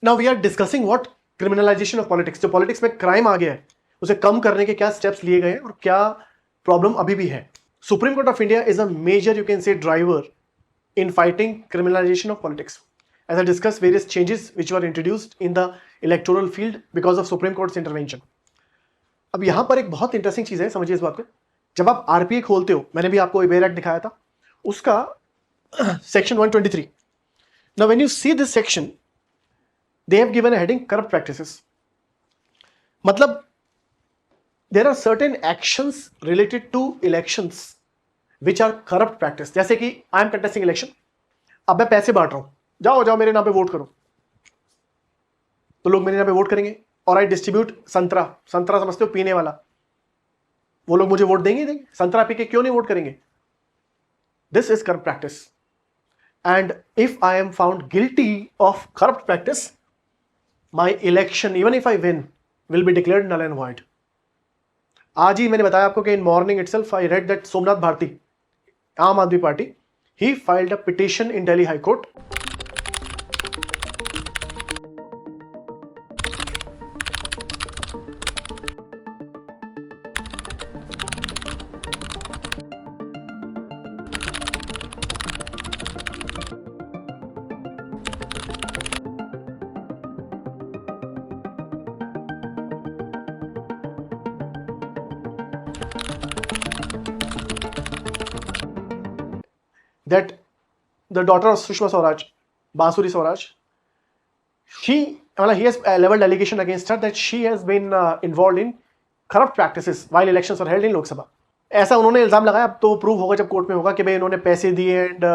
Now we are discussing what criminalisation of politics, जो politics में crime आ गया है उसे कम करने के क्या स्टेप्स लिए गए हैं और क्या प्रॉब्लम अभी भी है. Supreme Court of India is a major, you can say, driver in fighting criminalization of politics. As I discussed various changes which were introduced in the electoral field because of Supreme Court's intervention. अब यहां पर एक बहुत interesting चीज है, समझिए इस बात को. जब आप आरपीए खोलते हो, मैंने भी आपको वेयर एक्ट दिखाया था, उसका section 123. Now when you see this section, they have given a heading corrupt practices. मतलब there are certain actions related to elections which are corrupt practice. जैसे कि आई एम कंटेस्टिंग इलेक्शन, अब मैं पैसे बांट रहा हूं, जाओ जाओ मेरे नाम पे वोट करो, तो लोग मेरे नाम पे वोट करेंगे. और आई डिस्ट्रीब्यूट संतरा, संतरा समझते हो पीने वाला, वो लोग मुझे वोट देंगे देंगे, संतरा पी के क्यों नहीं वोट करेंगे. This is corrupt practice. And if I am found guilty of corrupt practice, my election even if I win will be declared null and void. आज ही मैंने बताया आपको कि in morning itself I read that Somnath Bharti, Aam Aadmi Party, he filed a petition in Delhi High Court that the daughter of Sushma Swaraj, Basuri Swaraj, he has leveled allegation against her that she has been involved in corrupt practices while elections were held in Lok Sabha. ऐसा उन्होंने इल्जाम लगाया. अब तो prove होगा जब court में होगा कि भाई इन्होंने पैसे दिए एंड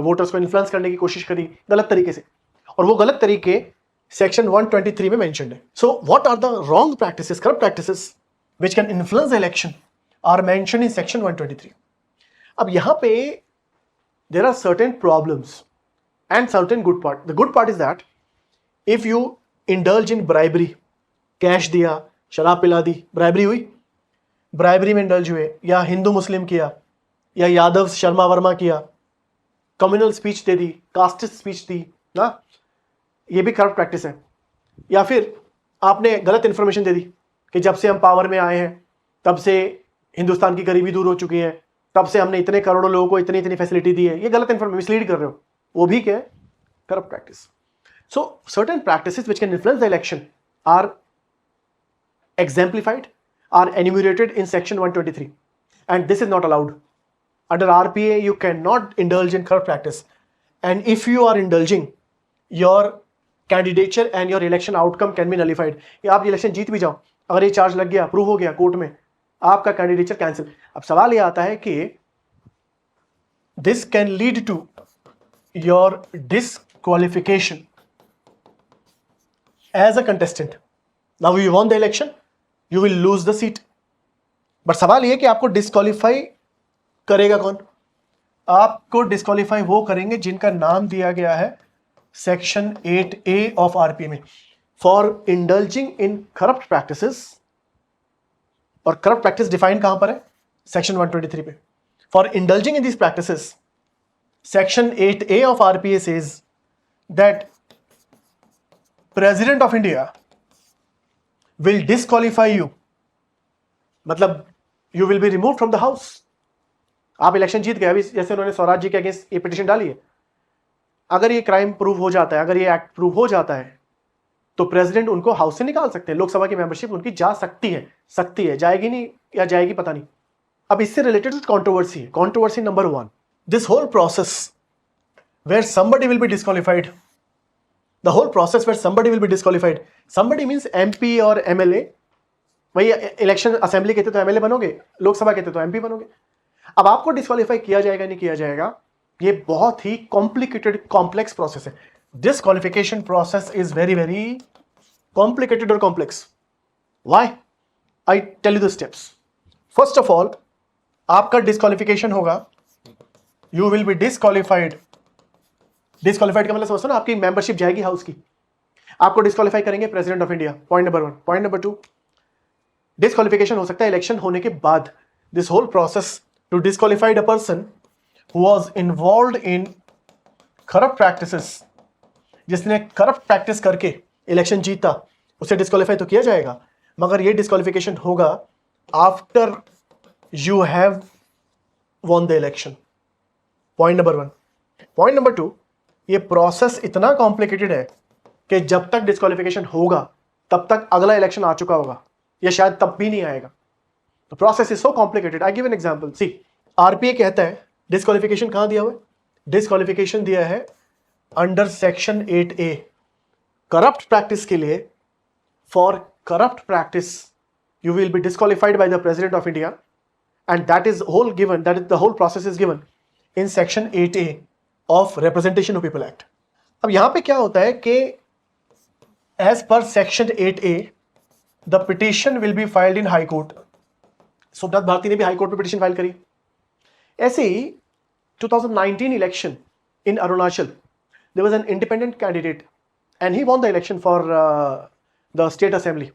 वोटर्स को इन्फ्लुएंस करने की कोशिश करी गलत तरीके से, और वो गलत तरीके सेक्शन 123 में मेंशन्ड है. So what are the wrong practices, corrupt practices which can influence the election are mentioned in section 123. अब यहाँ पे there are certain problems and certain good part. The good part is that if you indulge in bribery, cash दिया, शराब पिला दी, bribery हुई, bribery में indulge हुए, या हिंदू मुस्लिम किया, या यादव शर्मा वर्मा किया, कम्युनल स्पीच दे दी, कास्टिस्ट स्पीच दी ना, ये भी करप्ट प्रैक्टिस है. या फिर आपने गलत इंफॉर्मेशन दे दी कि जब से हम पावर में आए हैं तब से हिंदुस्तान की गरीबी दूर हो चुकी है, तब से हमने इतने करोड़ों लोगों को इतनी इतनी फैसिलिटी दी है, ये गलत इंफॉर्मेशन, मिसलीड कर रहे हो, वो भी क्या है, corrupt practice. So certain practices which can influence the election are exemplified, are enumerated in section 123, and this is not allowed. Under RPA you cannot indulge in corrupt practice, and if you are indulging, your candidature and your election outcome can be nullified. या आप election जीत भी जाओ, अगर ये charge लग गया, prove हो गया कोर्ट में, आपका कैंडिडेचर कैंसिल. अब सवाल ये आता है कि this can lead to your disqualification as a contestant. Now you won the election, you will lose the seat. But सवाल ये कि आपको डिस्क्वालीफाई करेगा कौन? आपको डिस्क्वालीफाई वो करेंगे जिनका नाम दिया गया है सेक्शन 8A ऑफ आरपीए में, for indulging in corrupt practices. और करप्ट प्रैक्टिस डिफाइन कहां पर है? सेक्शन 123 पे. For indulging in this practices, section 8A of RPA says that president of India will disqualify you. मतलब you will be removed from the house. आप election जीत गए, अभी जैसे उन्होंने स्वराज जी के अगेंस्ट ये पिटीशन डाली है, अगर ये क्राइम प्रूव हो जाता है, अगर ये एक्ट प्रूव हो जाता है, तो प्रेसिडेंट उनको हाउस से निकाल सकते हैं. लोकसभा की मेंबरशिप उनकी जा सकती है, जाएगी नहीं या जाएगी पता नहीं. अब इससे रिलेटेड कंट्रोवर्सी है. Controversy number 1, this whole process where somebody will be disqualified, the whole process where somebody will be disqualified, somebody means MP और MLA. वही इलेक्शन असेंबली कहते तो MLA बनोगे, लोकसभा कहते तो MP बनोगे. अब आपको डिस्क्वालीफाई किया जाएगा नहीं किया जाएगा, ये बहुत ही कॉम्प्लिकेटेड कॉम्प्लेक्स प्रोसेस है. Disqualification process is very very complicated और complex. Why? I tell you the steps. First of all, आपका डिस्क्वालिफिकेशन होगा, you will be disqualified. Disqualified का मतलब समझो ना, आपकी मेंबरशिप जाएगी हाउस की. आपको डिस्क्वालीफाई करेंगे President of India, point number 1. Point number 2, disqualification हो सकता है इलेक्शन होने के बाद. This whole process to disqualified a person who was involved in corrupt practices, जिसने करप्ट प्रैक्टिस करके इलेक्शन जीता उसे डिस्क्वालीफाई तो किया जाएगा, मगर ये डिस्क्वालिफिकेशन होगा after you have von the election. Point number 1। Point number 2, ये प्रोसेस इतना कॉम्प्लिकेटेड है कि जब तक डिस्क्वालिफिकेशन होगा तब तक अगला इलेक्शन आ चुका होगा, या शायद तब भी नहीं आएगा। तो process is so complicated. I give an example. See, RPA कहता है डिस्क्वालिफिकेशन कहां दिया हुआ है? डिस्क्वालिफिकेशन दिया है under section 8A, corrupt practice के लिए। For corrupt practice you will be disqualified by the President of India, and that is the whole process is given in section 8A of Representation of People Act. अब यहां पे क्या होता है कि as per section 8A the petition will be filed in High Court. Somnath Bharti ने भी high court में पिटिशन फाइल करी। ऐसे ही 2019 election in Arunachal, there was an independent candidate and he won the election for the state assembly.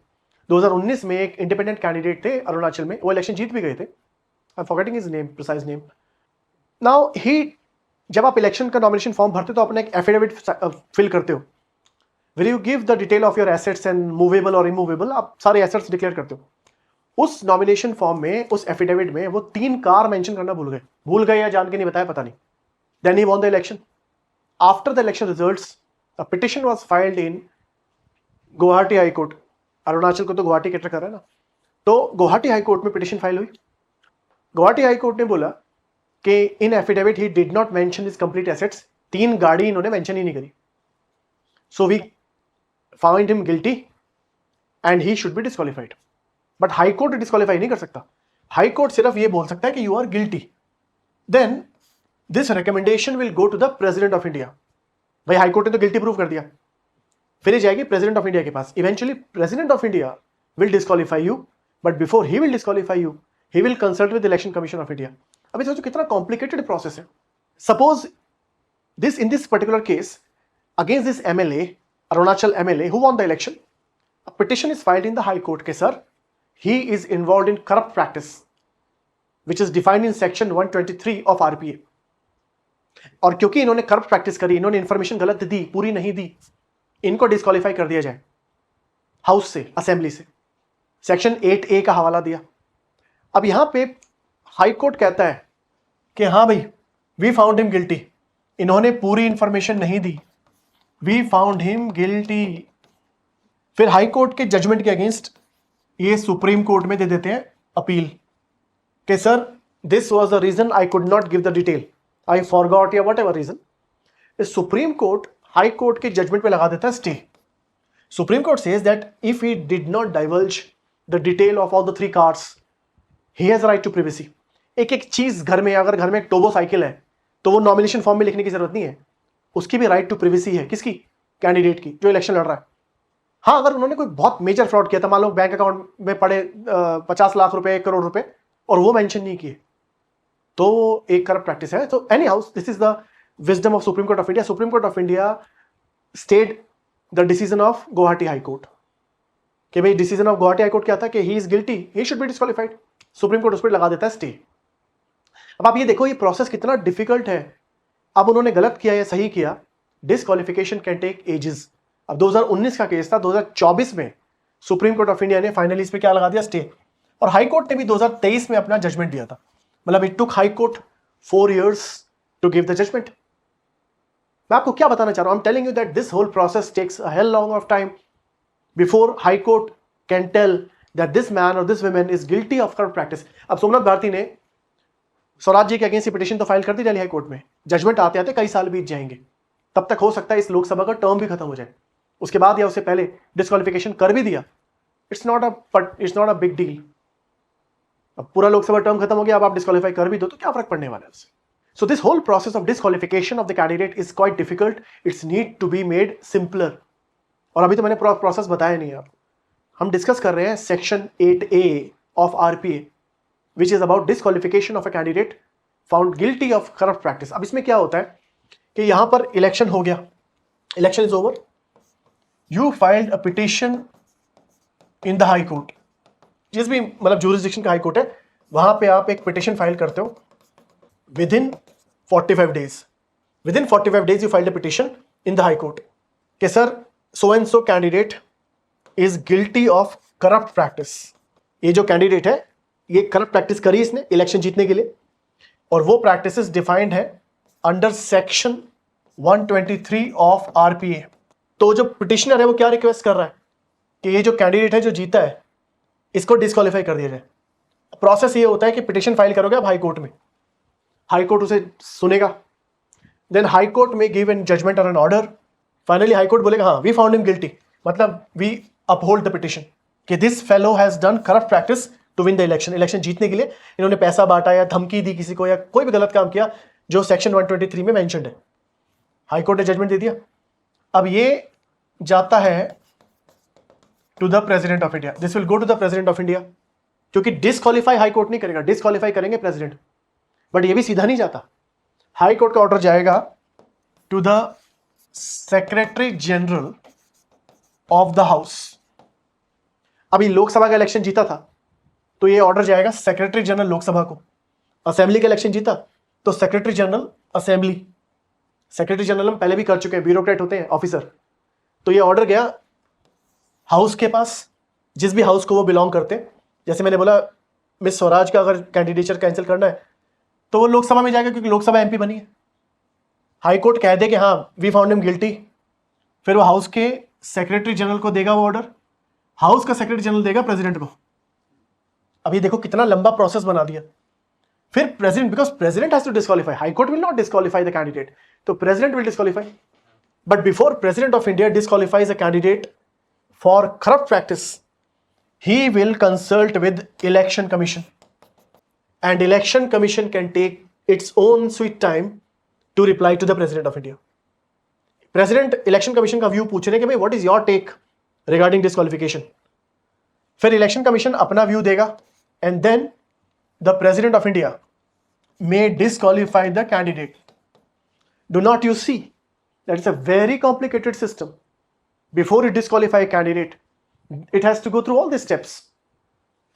2019 में एक independent candidate थे अरुणाचल में, वो इलेक्शन जीत भी गए थे। I am forgetting his name, precise name. Now he, जब आप इलेक्शन का नॉमिनेशन फॉर्म भरते हो तो अपना एक एफिडेविट फिल करते हो। Will you give the detail of your assets and movable और इमूवेबल, आप सारे एसेट्स डिक्लेयर करते हो। उस नॉमिनेशन फॉर्म में, उस एफिडेविट में वो 3 कार मेंशन करना भूल गए या जान के नहीं बताया, पता नहीं। Then he won the election. After the election results a petition was filed in Guwahati High Court. Arunachal को तो गुवाहाटी कैटर कर रहा है ना, तो गुवाहाटी हाई कोर्ट में पिटिशन फाइल हुई। गुवाहाटी हाई कोर्ट ने बोला कि in affidavit he did not mention his complete assets. 3 गाड़ी इन्होंने मेंशन ही नहीं करी। So we found him guilty and he should be disqualified. But high court disqualify नहीं कर सकता। हाई कोर्ट सिर्फ ये बोल सकता है कि you are guilty. Then this recommendation will go to the President of India. भाई हाई कोर्ट ने तो गिल्टी प्रूव कर दिया, फिर ये जाएगी प्रेसिडेंट ऑफ इंडिया के पास। Eventually President of India will disqualify you, but before he will disqualify you he will consult with Election Commission of India. अभी सोचो कितना कॉम्प्लिकेटेड प्रोसेस है। Suppose this, in this particular case against this MLA, Arunachal MLA who won the election, a petition is filed in the High Court के sir he is involve in corrupt practice which is defined in section 123 of RPA. और क्योंकि इन्होंने corrupt practice करी, इन्होंने information गलत दी, पूरी नहीं दी, इनको डिस्क्वालीफाई कर दिया जाए हाउस से, असेंबली से। सेक्शन 8A का हवाला दिया। अब यहां पे हाई कोर्ट कहता है कि हाँ भाई, वी फाउंड हिम गिल्टी, इन्होंने पूरी इंफॉर्मेशन नहीं दी, वी फाउंड हिम गिल्टी। फिर हाई कोर्ट के जजमेंट के अगेंस्ट ये सुप्रीम कोर्ट में दे देते हैं अपील कि sir this was the reason I could not give the detail, I forgot या whatever reason. Supreme Court High Court के जजमेंट पे लगा देता है stay. Supreme Court says that if he did not divulge the detail of all the 3 cars he has right to privacy. एक एक चीज घर में, अगर घर में एक टोबो साइकिल है तो वो नॉमिनेशन फॉर्म में लिखने की जरूरत नहीं है, उसकी भी राइट टू प्रिवेसी है। किसकी? कैंडिडेट की, जो इलेक्शन लड़ रहा है। हाँ, अगर उन्होंने कोई बहुत मेजर फ्रॉड किया था, मान लो बैंक अकाउंट में पड़े 50 लाख रुपए, 1 करोड़ रुपए, और वो मेंशन नहीं किए, तो एक करप्ट प्रैक्टिस है। तो any house, this is the wisdom of Supreme Court of India. Supreme Court of India stayed the decision of Guwahati High Court कि भाई decision of Guwahati High court क्या था कि he is guilty, he should be disqualified. Supreme court उस पर लगा देता है स्टे। अब आप ये देखो, ये प्रोसेस कितना डिफिकल्ट है। अब उन्होंने गलत किया या सही किया, डिस्क्वालिफिकेशन कैन टेक एजेस। अब 2019 का केस था, 2024 में सुप्रीम कोर्ट ऑफ इंडिया ने फाइनली इस पर क्या लगा दिया, स्टे। और हाई कोर्ट ने भी 2023 में अपना जजमेंट दिया था। मतलब it took High Court 4 years to give the judgement. मैं आपको क्या बताना चाह रहा हूं, I am telling you that this whole process takes a hell long of time before High Court can tell that this man और this women is guilty of corrupt practice. अब सोमनाथ भारती ने स्वराज जी के अगेंस्ट पिटिशन तो file कर दी Delhi high court में, judgement आते आते कई साल बीत जाएंगे, तब तक हो सकता है इस लोकसभा का टर्म भी खत्म हो जाए, उसके बाद या उससे पहले डिस्क्वालिफिकेशन कर भी दिया, it's not a big deal. अब पूरा लोकसभा टर्म खत्म हो गया, अब आप डिस्क्वालीफाई कर भी दो तो क्या फर्क पड़ने वाला है उससे। So this whole process of disqualification of the candidate is quite difficult. It's need to be made simpler. और अभी तो मैंने प्रोसेस बताया नहीं आपको। हम डिस्कस कर रहे हैं section 8A of RPA which is about disqualification of a candidate found guilty of corrupt practice. अब इसमें क्या होता है कि यहां पर इलेक्शन हो गया, election is over, you filed a petition in the High court, जिस भी मतलब ज्यूरिसडिक्शन का हाई कोर्ट है वहां पे आप एक पिटिशन फाइल करते हो। Within 45 days, you filed a petition in the High Court. कि sir so and so candidate is guilty of corrupt practice, ये जो कैंडिडेट है ये करप्ट प्रैक्टिस करी इसने इलेक्शन जीतने के लिए, और वो प्रैक्टिसेस डिफाइंड है अंडर सेक्शन 123 ऑफ आरपीए। तो जो पिटिशनर है वो क्या रिक्वेस्ट कर रहा है कि ये जो कैंडिडेट है जो जीता है इसको डिस्क्वालीफाई कर दिया जाए। प्रोसेस ये होता है कि पिटिशन फाइल करोगे आप हाई कोर्ट में, हाई कोर्ट उसे सुनेगा, देन हाई कोर्ट में गिव एन जजमेंट और an order. Finally high court बोलेगा हाँ वी फाउंड हिम गिल्टी, मतलब वी अपहोल्ड द पिटिशन कि this fellow has done corrupt practice to win the election. Election जीतने के लिए इन्होंने पैसा बांटा या धमकी दी किसी को या कोई भी गलत काम किया जो सेक्शन 123 में मेंशन्ड है। हाई कोर्ट ने जजमेंट दे दिया। अब ये जाता है to the President of India, this will go to the President of India, क्योंकि डिस्क्वालीफाई हाई कोर्ट नहीं करेगा, डिस्क्वालीफाई करेंगे प्रेसिडेंट। बट ये भी सीधा नहीं जाता, हाई कोर्ट का ऑर्डर जाएगा to the secretary general of the house. अभी लोकसभा का इलेक्शन जीता था तो ये ऑर्डर जाएगा सेक्रेटरी जनरल लोकसभा को, असेंबली का इलेक्शन जीता तो secretary general assembly. Secretary general हम पहले भी कर चुके हैं, ब्यूरोक्रेट होते हैं ऑफिसर। तो ये ऑर्डर गया हाउस के पास, जिस भी हाउस को वो बिलोंग करते हैं। जैसे मैंने बोला मिस स्वराज का अगर कैंडिडेचर कैंसिल करना है तो वो लोकसभा में जाएगा क्योंकि लोकसभा एमपी बनी है। हाई कोर्ट कह दे कि हाँ वी फाउंड हिम गिल्टी, फिर वो हाउस के सेक्रेटरी जनरल को देगा वो ऑर्डर, हाउस का सेक्रेटरी जनरल देगा प्रेसिडेंट को। अभी देखो कितना लंबा प्रोसेस बना दिया। फिर president, because president has to disqualify, high Court will not disqualify the candidate, तो president will disqualify. But before President of India disqualifies a candidate for corrupt practice, he will consult with election commission and election commission can take its own sweet time to reply to the president of India. President election commission का view पूछ रहे हैं कि भाई what is your take regarding disqualification। फिर election commission अपना view देगा and then the president of India may disqualify the candidate. Do not you see that it's a very complicated system? Before you disqualify a candidate, it has to go through all these steps.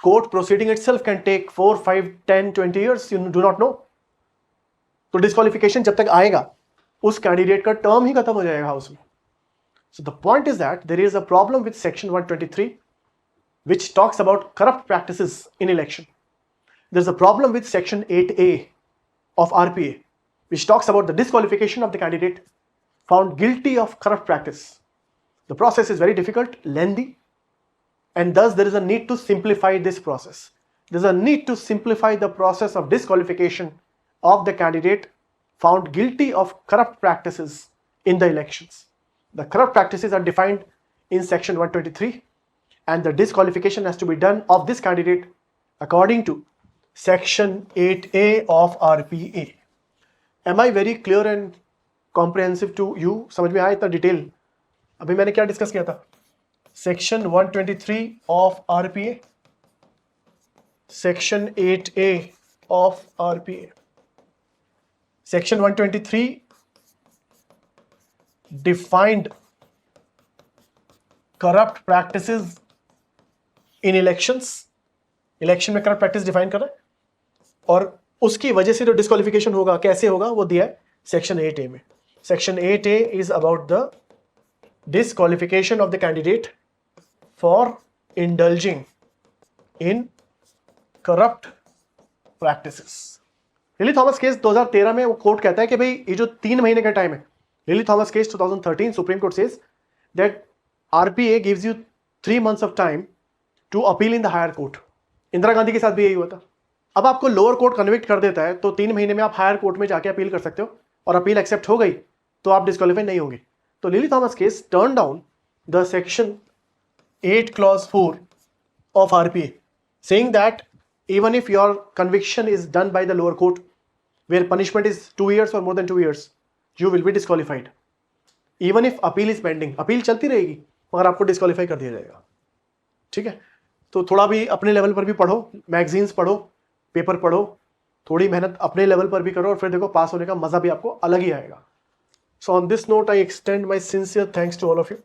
Court proceeding itself can take 4, 5, 10, 20 years, you do not know. तो disqualification जब तक आएगा उस candidate का term ही खत्म हो जाएगा house में। So the point is that there is a problem with section 123 which talks about corrupt practices in election. There's a problem with section 8A of RPA which talks about the disqualification of the candidate found guilty of corrupt practice. The process is very difficult, lengthy, and thus there is a need to simplify this process. There is a need to simplify the process of disqualification of the candidate found guilty of corrupt practices in the elections. The corrupt practices are defined in section 123 and the disqualification has to be done of this candidate according to section 8A of RPA. Am I very clear and comprehensive to you? समझ में आया इतना detail? अभी मैंने क्या discuss किया था? Section 123 of RPA, Section 8A of RPA. Section 123 defined corrupt practices in elections. Election में करप्ट प्रैक्टिस डिफाइन कर रहा है और उसकी वजह से जो डिस्क्वालिफिकेशन होगा कैसे होगा वो दिया है सेक्शन 8A में। Section 8A is about the disqualification of the candidate for indulging in corrupt practices. Lily Thomas case 2013 में वो कोर्ट कहता है कि भाई ये जो 3 महीने का टाइम है, lily Thomas case 2013, supreme Court says that RPA gives you 3 months of time to appeal in the higher court. Indira Gandhi के साथ भी यही हुआ था। अब आपको लोअर कोर्ट कन्विक्ट कर देता है तो 3 महीने में आप हायर कोर्ट में जाके अपील कर सकते हो और अपील एक्सेप्ट हो गई तो आप डिस्क्वालीफाई नहीं होंगे। तो lily Thomas case turn down the section 8 clause 4 of RPA saying that even if your conviction is done by the lower court where punishment is 2 years or more than 2 years, you will be disqualified even if appeal is pending. Appeal चलती रहेगी मगर आपको disqualify कर दिया जाएगा। ठीक है, तो थोड़ा भी अपने लेवल पर भी पढ़ो, मैगजीन्स पढ़ो, पेपर पढ़ो, थोड़ी मेहनत अपने लेवल पर भी करो और फिर देखो पास होने का मजा भी आपको अलग ही आएगा। So on this note, I extend my sincere thanks to all of you.